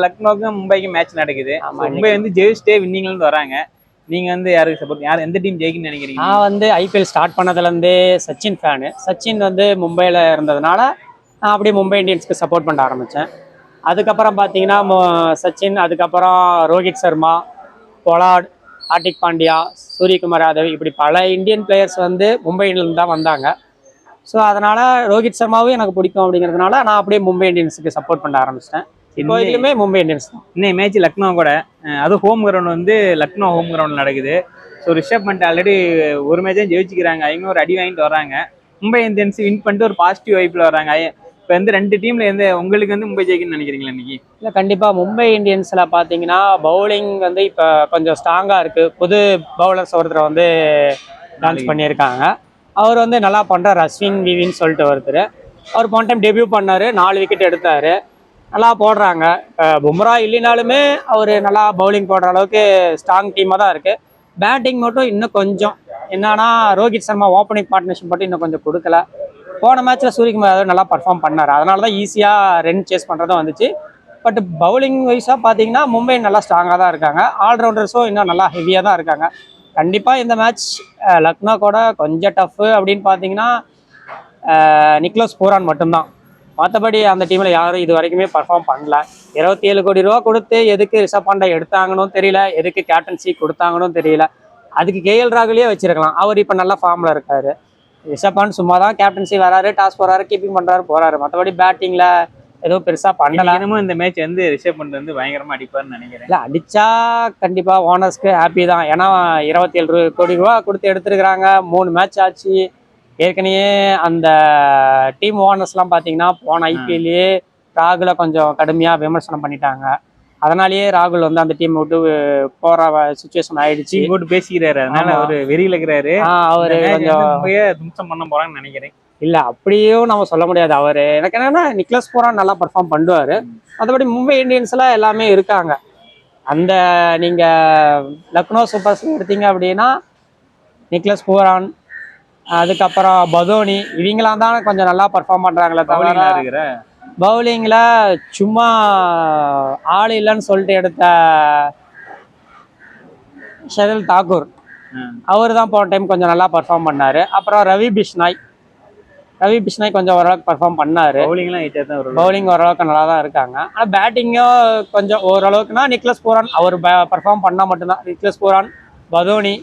லக்னோக்கும் மும்பைக்கும் match நடக்குது. மும்பை வந்து ஜெயிச்சிட்டே வின்னிங்ல இருந்து வராங்க. நீங்க வந்து யாருக்கு சப்போர்ட், யார் எந்த டீம் ஜெயிக்கும்னு நினைக்கிறீங்க? நான் வந்து ஐபிஎல் ஸ்டார்ட் பண்ணதுலேருந்தே சச்சின் ஃபேனு. சச்சின் வந்து மும்பையில் இருந்ததுனால நான் அப்படியே மும்பை இந்தியன்ஸ்க்கு சப்போர்ட் பண்ண ஆரம்பித்தேன். அதுக்கப்புறம் பார்த்தீங்கன்னா சச்சின், அதுக்கப்புறம் ரோஹித் சர்மா, பொலாட், ஹார்திக் பாண்டியா, சூரியகுமார் யாதவ், இப்படி பல இந்தியன் பிளேயர்ஸ் வந்து மும்பையிலிருந்து தான் வந்தாங்க. ஸோ அதனால் ரோஹித் சர்மாவும் எனக்கு பிடிக்கும் அப்படிங்கிறதுனால நான் அப்படியே மும்பை இந்தியன்ஸுக்கு சப்போர்ட் பண்ண ஆரம்பிச்சிட்டேன். இப்போ இதுலையுமே மும்பை இந்தியன்ஸ் தான். இன்னைக்கு மேட்ச் லக்னோ கூட, அது ஹோம் கிரவுண்ட் வந்து லக்னோ ஹோம் கிரவுண்ட் நடக்குது. ஸோ ரிஷப் பண்ட் ஆல்ரெடி ஒரு மேட்சும் ஜெயிச்சுக்கிறாங்க. அவங்க ஒரு அடி வாங்கிட்டு வராங்க. மும்பை இந்தியன்ஸ் வின் பண்ணிட்டு ஒரு பாசிட்டிவ் வைப்பில் வராங்க. இப்போ வந்து ரெண்டு டீம்ல எந்த உங்களுக்கு வந்து மும்பை ஜெயிக்குன்னு நினைக்கிறீங்களா இன்னைக்கு? இல்லை, கண்டிப்பாக மும்பை இந்தியன்ஸில் பார்த்தீங்கன்னா பவுலிங் வந்து இப்போ கொஞ்சம் ஸ்ட்ராங்காக இருக்குது. புது பவுலர்ஸ் ஒருத்தர் வந்து லான்ச் பண்ணியிருக்காங்க. அவர் வந்து நல்லா பண்ணுறாரு. அஸ்வின் விவின்னு சொல்லிட்டு ஒருத்தர். அவர் போன டைம் டெபியூ பண்ணார், 4 விக்கெட் எடுத்தார். நல்லா போடுறாங்க. பும்ரா இல்லைனாலுமே அவர் நல்லா பவுலிங் போடுற அளவுக்கு ஸ்ட்ராங் டீமாக தான் இருக்குது. பேட்டிங் மட்டும் இன்னும் கொஞ்சம் என்னன்னா, ரோஹித் சர்மா ஓப்பனிங் பார்ட்னர்ஷிப் மட்டும் இன்னும் கொஞ்சம் கொடுக்கல. போன மேட்ச்சில் சூரியகுமார் யாதவ் நல்லா பர்ஃபார்ம் பண்ணார். அதனால தான் ஈஸியாக ரன் சேஸ் பண்ணுறதும் வந்துச்சு. பட் பவுலிங் வைஸாக பார்த்தீங்கன்னா மும்பை நல்லா ஸ்ட்ராங்காக தான் இருக்காங்க. ஆல்ரவுண்டர்ஸும் இன்னும் நல்லா ஹெவியாக தான் இருக்காங்க. கண்டிப்பாக இந்த மேட்ச் லக்னோ கூட கொஞ்சம் டஃப்பு அப்படின்னு பார்த்தீங்கன்னா நிக்லஸ் பூரான் மட்டும்தான். மற்றபடி அந்த டீமில் யாரும் இது வரைக்குமே பர்ஃபார்ம் பண்ணல. 27 கோடி ரூபா கொடுத்து எதுக்கு ரிஷப் பண்டை எடுத்தாங்கன்னு தெரியல, எதுக்கு கேப்டன்சி கொடுத்தாங்கன்னு தெரியல. அதுக்கு கேஎல் ராகுலே வச்சிருக்கலாம். அவர் இப்போ நல்ல ஃபார்மில் இருக்காரு. ரிஷப் பண்ட் சும்மா தான் கேப்டன்சி வராரு, டாஸ் போறாரு, கீப்பிங் பண்ணுறாரு, போறாரு. மற்றபடி பேட்டிங்கில் எதுவும் பெருசாக பண்ணல. இந்த மேட்ச் வந்து ரிஷப் பண்ட் வந்து பயங்கரமாக அடிப்பார்னு நினைக்கிறேன். இல்லை, அடித்தா கண்டிப்பாக ஓனர்ஸ்க்கு ஹாப்பி தான். ஏன்னா 27 கோடி ரூபா கொடுத்து எடுத்துருக்குறாங்க. 3 மேட்ச் ஆச்சு. ஏற்கனவே அந்த டீம் ஓனர்ஸ்லாம் பார்த்தீங்கன்னா போன ஐபிஎல்லையே ராகுலை கொஞ்சம் கடுமையாக விமர்சனம் பண்ணிட்டாங்க. அதனாலேயே ராகுல் வந்து அந்த டீம் விட்டு போகிற சுச்சுவேஷன் ஆயிடுச்சு. போட்டு பேசிக்கிறாரு, அதனால அவர் வெறியில் இருக்கிறாரு. அவர் கொஞ்சம் தும்சம் பண்ண போறாங்கன்னு நினைக்கிறேன். இல்லை, அப்படியும் நம்ம சொல்ல முடியாது. அவர் எனக்கு என்னன்னா நிக்லஸ் பூரான் நல்லா பர்ஃபார்ம் பண்ணுவார். மற்றபடி மும்பை இந்தியன்ஸ்லாம் எல்லாமே இருக்காங்க. அந்த நீங்கள் லக்னோ சூப்பர்ஸ் எடுத்தீங்க அப்படின்னா நிக்லஸ் பூரான், அதுக்கப்புறம் பதோனி, இவங்களாம் தான் கொஞ்சம் நல்லா பர்ஃபார்ம் பண்ணுறாங்களே தவிர பவுலிங்கில் சும்மா ஆள் இல்லைன்னு சொல்லிட்டு எடுத்த ஷர்துல் தாக்கூர், அவர் தான் போன டைம் கொஞ்சம் நல்லா பர்ஃபார்ம் பண்ணார். அப்புறம் ரவி பிஷ்னாய் கொஞ்சம் ஓரளவுக்கு பர்ஃபார்ம் பண்ணார். பவுலிங் ஓரளவுக்கு நல்லா தான் இருக்காங்க. ஆனால் பேட்டிங்கும் கொஞ்சம் ஓரளவுக்குனா நிக்லஸ் பூரான் அவர் பர்ஃபார்ம் பண்ணால் மட்டும்தான். நிக்லஸ் பூரான், பதோனி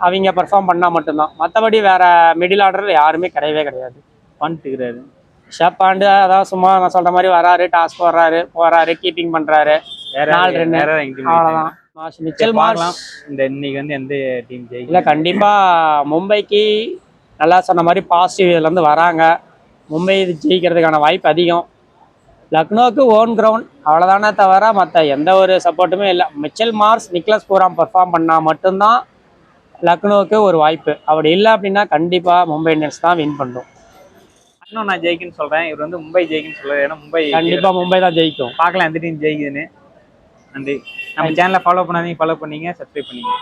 அவங்க பர்ஃபார்ம் பண்ணால் மட்டும்தான். மற்றபடி வேற மிடில் ஆர்டரில் யாருமே கிடையாது. பண்ணிட்டுக்கிறாரு ரிஷப் பாண்டு அதான் சும்மா நான் சொல்ற மாதிரி வராரு, டாஸ் போறாரு, கீப்பிங் பண்றாரு, 4 ரன், அவ்வளவுதான். மிச்சல் மார்ஷ் இந்த இன்னைக்கு வந்து எந்த டீம் ஜெயிக்கும்? இல்லை, கண்டிப்பா மும்பைக்கு நல்லா சொன்ன மாதிரி பாசிட்டிவ் இதுல இருந்து வராங்க. மும்பை ஜெயிக்கிறதுக்கான வாய்ப்பு அதிகம். லக்னோவுக்கு ஓன் கிரவுண்ட் அவ்வளோதானே தவிர மற்ற எந்த ஒரு சப்போர்ட்டுமே இல்லை. மிச்சல் மார்ஷ், நிக்லஸ் பூரான் பர்ஃபார்ம் பண்ணால் மட்டும்தான் லக்னோவுக்கு ஒரு வாய்ப்பு. அப்படி இல்லை அப்படின்னா கண்டிப்பாக மும்பை இந்தியன்ஸ் தான் வின் பண்ணும். இன்னும் நான் ஜெயிக்குன்னு சொல்கிறேன், இவர் வந்து மும்பை ஜெயிக்குன்னு சொல்கிறார். ஏன்னா கண்டிப்பாக மும்பை தான் ஜெயிக்கும். பார்க்கலாம் எந்த டீம் ஜெயிக்குதுன்னு. நன்றி. நம்ம சேனலை ஃபாலோ பண்ணாதீங்க, ஃபாலோ பண்ணிங்க, சப்ஸ்கிரைப் பண்ணிங்க.